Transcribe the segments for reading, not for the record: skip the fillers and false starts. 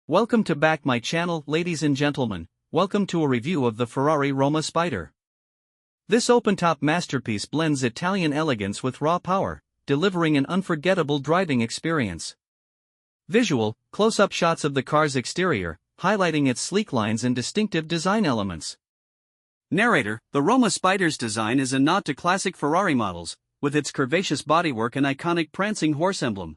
Welcome to back my channel, ladies and gentlemen. Welcome to a review of the Ferrari Roma Spider. This open-top masterpiece blends Italian elegance with raw power, delivering an unforgettable driving experience. Visual, close-up shots of the car's exterior, highlighting its sleek lines and distinctive design elements. Narrator: the Roma Spider's design is a nod to classic Ferrari models, with its curvaceous bodywork and iconic prancing horse emblem.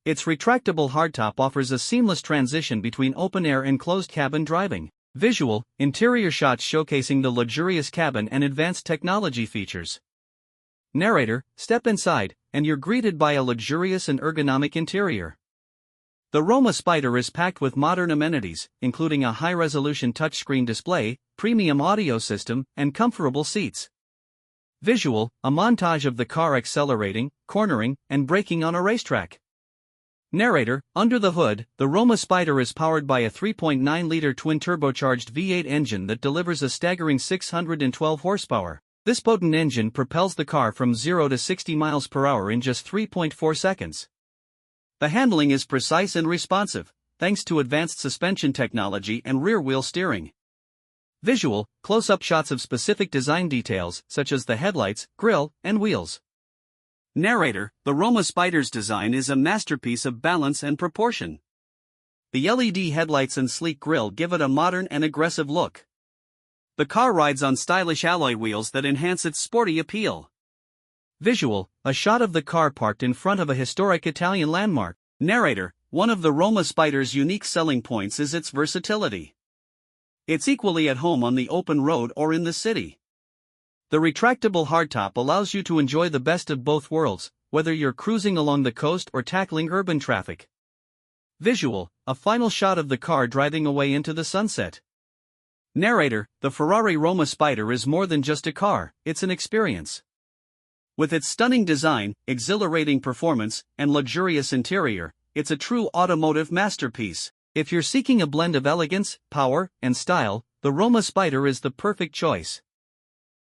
Its retractable hardtop offers a seamless transition between open-air and closed-cabin driving. Visual, interior shots showcasing the luxurious cabin and advanced technology features. Narrator: step inside, and you're greeted by a luxurious and ergonomic interior. The Roma Spider is packed with modern amenities, including a high-resolution touchscreen display, premium audio system, and comfortable seats. Visual, a montage of the car accelerating, cornering, and braking on a racetrack. Narrator: under the hood, the Roma Spider is powered by a 3.9-liter twin-turbocharged V8 engine that delivers a staggering 612 horsepower. This potent engine propels the car from 0 to 60 miles per hour in just 3.4 seconds. The handling is precise and responsive, thanks to advanced suspension technology and rear-wheel steering. Visual, close-up shots of specific design details, such as the headlights, grille, and wheels. Narrator: the Roma Spider's design is a masterpiece of balance and proportion. The LED headlights and sleek grille give it a modern and aggressive look. The car rides on stylish alloy wheels that enhance its sporty appeal. Visual, a shot of the car parked in front of a historic Italian landmark. Narrator: one of the Roma Spider's unique selling points is its versatility. It's equally at home on the open road or in the city. The retractable hardtop allows you to enjoy the best of both worlds, whether you're cruising along the coast or tackling urban traffic. Visual, a final shot of the car driving away into the sunset. Narrator: the Ferrari Roma Spider is more than just a car, it's an experience. With its stunning design, exhilarating performance, and luxurious interior, it's a true automotive masterpiece. If you're seeking a blend of elegance, power, and style, the Roma Spider is the perfect choice.